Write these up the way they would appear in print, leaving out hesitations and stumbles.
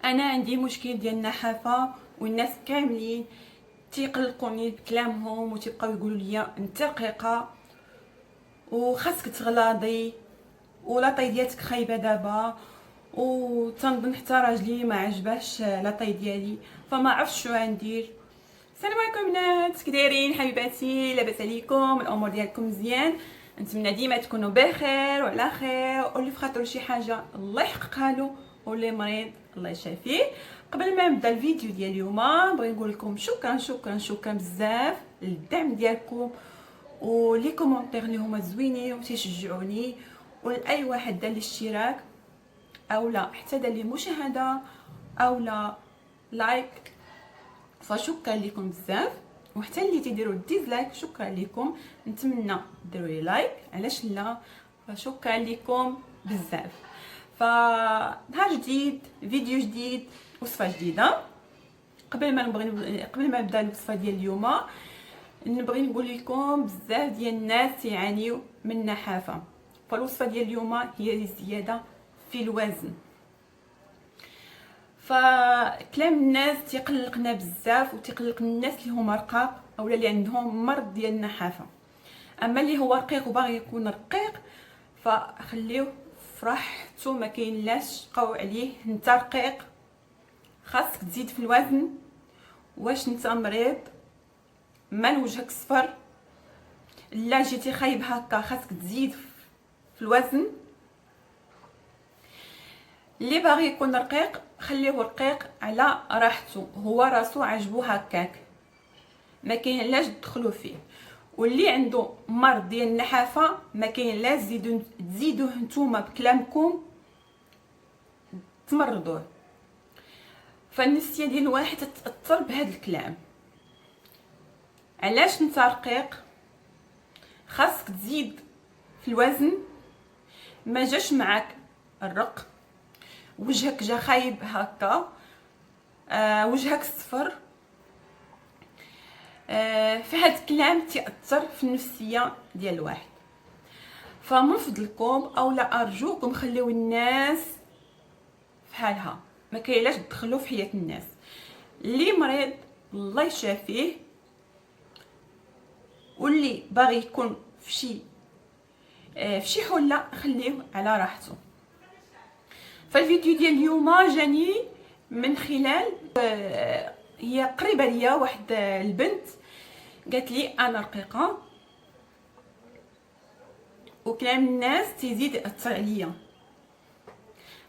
انا عندي مشكل ديال النحافه، والناس كاملين تيقلقوني بكلامهم وتيبقاو يقولوا لي انت رقيقه وخاصك تغلاضي ولا طي ديالك خايبه دابا، وتنظن حتى راجلي ما عجباش لا طي ديالي، فما عرفتش شنو غندير. السلام عليكم بنات، كي دايرين حبيباتي؟ لاباس عليكم؟ الامور ديالكم مزيان؟ نتمنى ديما تكونوا بخير وعلى خير، واللي في خاطرو شي حاجه الله يحققها له، واللي مريض الله يشافيه. قبل ما نبدا الفيديو ديال اليوم بغيت نقول لكم شكرا بزاف للدعم ديالكم ولي كومونتير اللي هما زوينين وتيشجعوني، ولاي واحد دار لي اشتراك او لا حتى دار لي مشاهده او لا لايك، فشكرا لكم بزاف. وحتى اللي تيديروا ديزلايك شكرا لكم، نتمنى ديروا لي لايك علاش لا، فشكرا لكم بزاف. فنهار جديد، فيديو جديد، وصفه جديده. قبل ما نبدا الوصفه ديال اليوم نبغي نقول لكم بزاف ديال الناس يعانيوا من النحافه، فالوصفه ديال اليوم هي الزياده في الوزن. فكلام الناس تيقلقنا بزاف وتيقلق الناس اللي هما رقاق اولا اللي عندهم مرض ديال النحافه. اما اللي هو رقيق وباغي يكون رقيق فخليوه فرحتو، ما كاين لاش تبقاو عليه انت رقيق خاصك تزيد في الوزن. واش انت مريض مال وجهك صفر، لا جيتي خايب هكا خاصك تزيد في الوزن. اللي باغي يكون رقيق خليه رقيق على راحته، هو راسو عجبو هكاك ما كاين لاش تدخلوا فيه. واللي عنده مرض ديال النحافه ما كاين لا تزيدوه نتوما بكلامكم تمرضوه، فالنفسيه ديال الواحد تتاثر بهذا الكلام. علاش انت رقيق خاصك تزيد في الوزن، ما جاش معك الرق، وجهك جا خايب هكا، وجهك صفر، فهاد الكلام تيأثر في النفسيه ديال الواحد. فمن فضلكم اولا ارجوكم خليو الناس فحالها، ما كاينلاش تدخلوا في حياه الناس. اللي مريض الله يشافيه، واللي باغي يكون في شي حله خليه على راحته. فالفيديو ديال اليوم جاني من خلال هي قريبه ليا، واحد البنت قالت لي انا رقيقه وكلام الناس تيزيد ياثر عليا،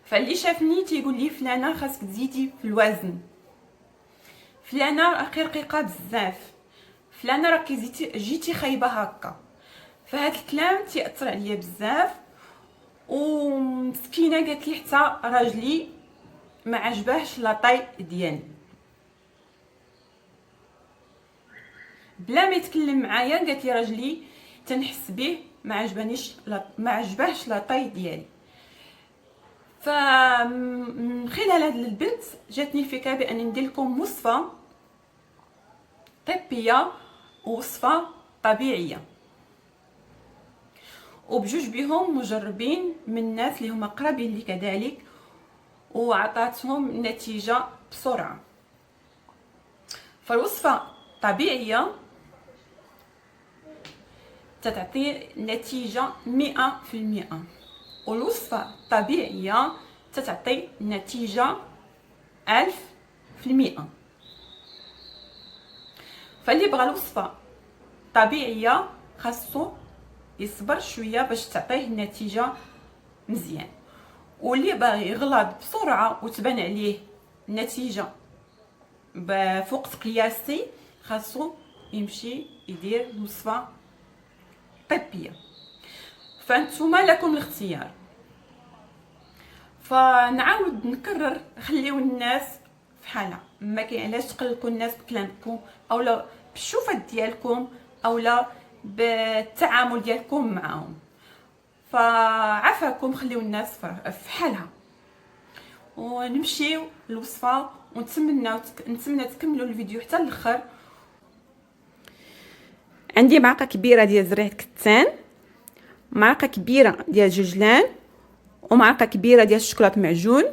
فاللي شافني تيقول لي فلانه خاصك تزيدي في الوزن، فلانه راكي رقيقه بزاف، فلانه راكي جيتي خايبه هكا. فهاد الكلام تيأثر عليا بزاف. ومسكينه قالت لي حتى راجلي ما عجباهش لاطاي ديالي، بلا ما يتكلم معايا قالت لي راجلي تنحس به ما عجباهش لاطاي ديالي. فمن خلال هاد البنت جاتني الفكره بان ندير لكم وصفه طبيه ووصفه طبيعيه، وبجوج بهم مجربين من الناس اللي هما قرابين لي كذلك، وعطاتهم نتيجه بسرعه. فالوصفه طبيعيه تتعطي نتيجه 100%، والوصفه طبيعيه تتعطي نتيجه 1000%. فاللي بغى الوصفه طبيعيه خاصو يصبر شويه باش تعطيه النتيجه مزيان، واللي باغي يغلط بسرعه وتبان عليه النتيجه بفوق قياسي خاصو يمشي يدير وصفه طبيه. فانتوما لكم الاختيار. فنعاود نكرر، خليو الناس في حالها، ما كاين علاش تقلقوا الناس بكلامكم اولا بالشوفات ديالكم اولا بالتعامل ديالكم معاهم. فعفاكم خليو الناس في حالها، ونمشيو للوصفه نتمنى تكملوا الفيديو حتى الاخر. عندي معلقه كبيره ديال زريعه كتان، معلقه كبيره ديال جوجلان، ومعلقه كبيره ديال الشوكولاط معجون،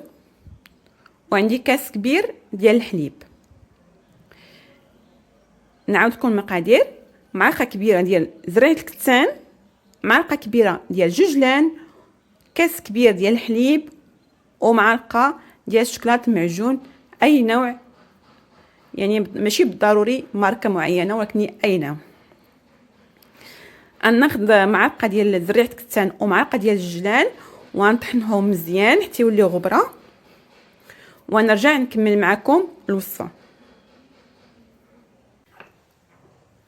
وعندي كاس كبير ديال الحليب. نعاود لكم المقادير: معلقه كبيره ديال زريعه الكتان، معلقه كبيره ديال جوجلان، كاس كبير ديال الحليب، ومعلقه ديال الشوكولاط المعجون اي نوع، يعني ماشي بالضروري ماركه معينه ولكن اي نوع. غناخذ معلقه ديال زريعه الكتان ومعلقه ديال الجوجلان وغنطحنهم مزيان حتى يوليو غبره، ونرجع نكمل معكم الوصفه.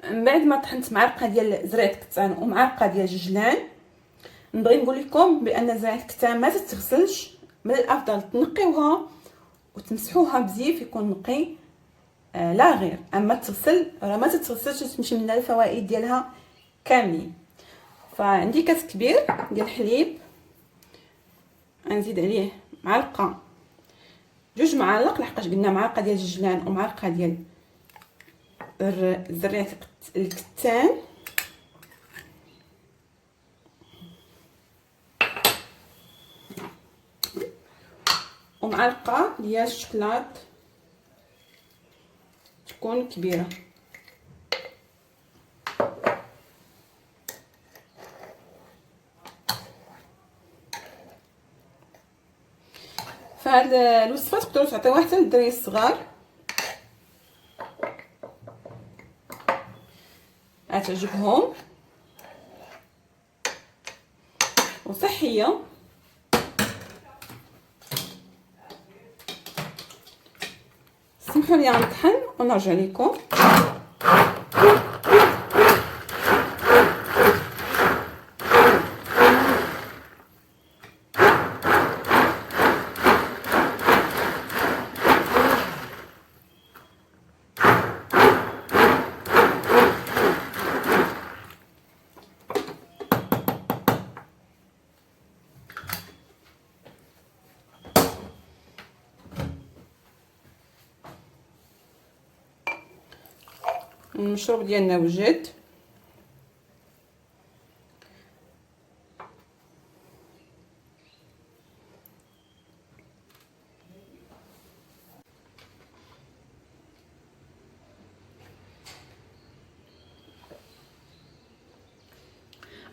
من بعد ما طحنت معلقه ديال زريعه الكتان ومعلقه ديال الجوجلان، نبغي نقول لكم بان زريعه الكتان ما تتغسلش، من الافضل تنقيوها وتمسحوها بزيف يكون نقي لا غير. اما تغسل راه ما تتغسلش، تمشي منها الفوائد ديالها كاملين. فعندي كاس كبير ديال الحليب، غنزيد عليه معلقه، جوج معالق، لحقاش قلنا معلقه ديال الجوجلان ومعلقه ديال زريعه الكتان، ومعلقه ديال الشوكولاط تكون كبيره. فهاد الوصفه تقدروا تعطيوها حتى للدراري الصغار، غتعجبهم وصحيه. سمحوا لي غنطحن ونرجع لكم. المشروب ديالنا وجد.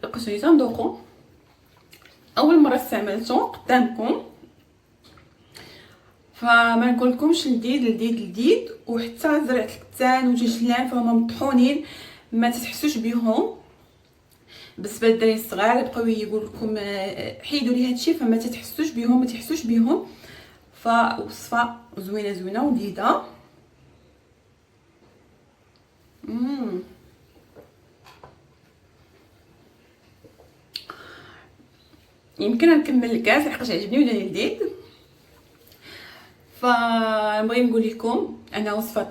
لقيتوني تندوقو، اول مره استعملته قدامكم، فما نقولكمش لذيذ لذيذ لذيذ. وحتى زرعه الكتان وجوجلان فهما مطحونين، ما تتحسوش بهم. بالنسبه للدراري الصغار بقاو يقول لكم حيدوا لي هادشي، فما تتحسوش بهم، ما تحسوش بهم. فوصفه زوينه زوينه ولذيذه. يمكن نكمل الكاس لحقاش عجبني ولا لذيذ. فنبغي نقول لكم انا وصفه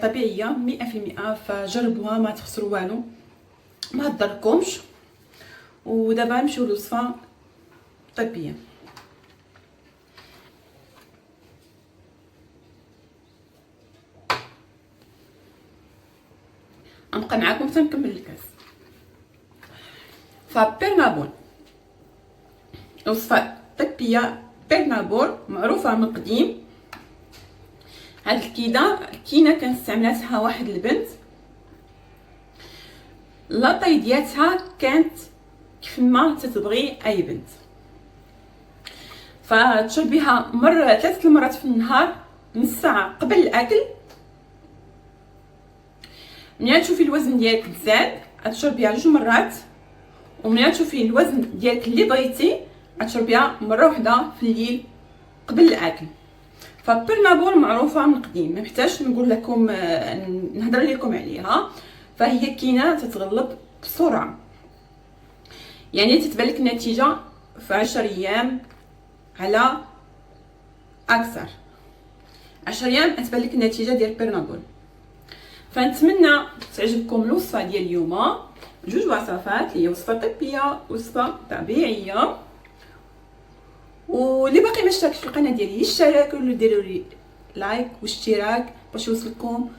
طبيعيه 100%، فجربوها ما تخسروا والو، ما تضركمش. ودابا نمشيو للوصفه طبيه. غنبقى معكم حتى نكمل الكاس. فبيرنابول، وصفه طبيه بيرنابول معروفه من قديم. هاد الكينه كنستعملاتها واحد البنت، لاطاي ديالتها كانت كيف ما تتبغي اي بنت. فتشربيها مره 3 مرات في النهار، نص ساعه قبل الاكل. ملي تشوفي الوزن ديالك تزاد تشربيها 2 مرات، وملي تشوفي الوزن ديالك اللي بغيتي تشربيها مره واحده في الليل قبل الاكل. فبيرنابول معروفه من قديم، ما محتاجش نقول لكم نهضر لكم عليها. فهي كينه تتغلب بسرعه، يعني تتبان لك النتيجه في 10 ايام على اكثر. 10 ايام تبان لك النتيجه ديال بيرنابول. فنتمنى تعجبكم الوصفه ديال اليوم. 2 وصفات، هي وصفه طبيه وصفه طبيعيه. واللي باقي ما اشتركش في القناه ديالي يشترك وديروا لي لايك واشتراك باش يوصلكم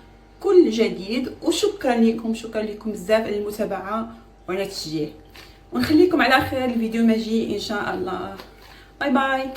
كل جديد. وشكرا لكم، شكرا لكم بزاف على المتابعه وعلى التشجيع. ونخليكم على خير، الفيديو ماجي ان شاء الله. باي باي.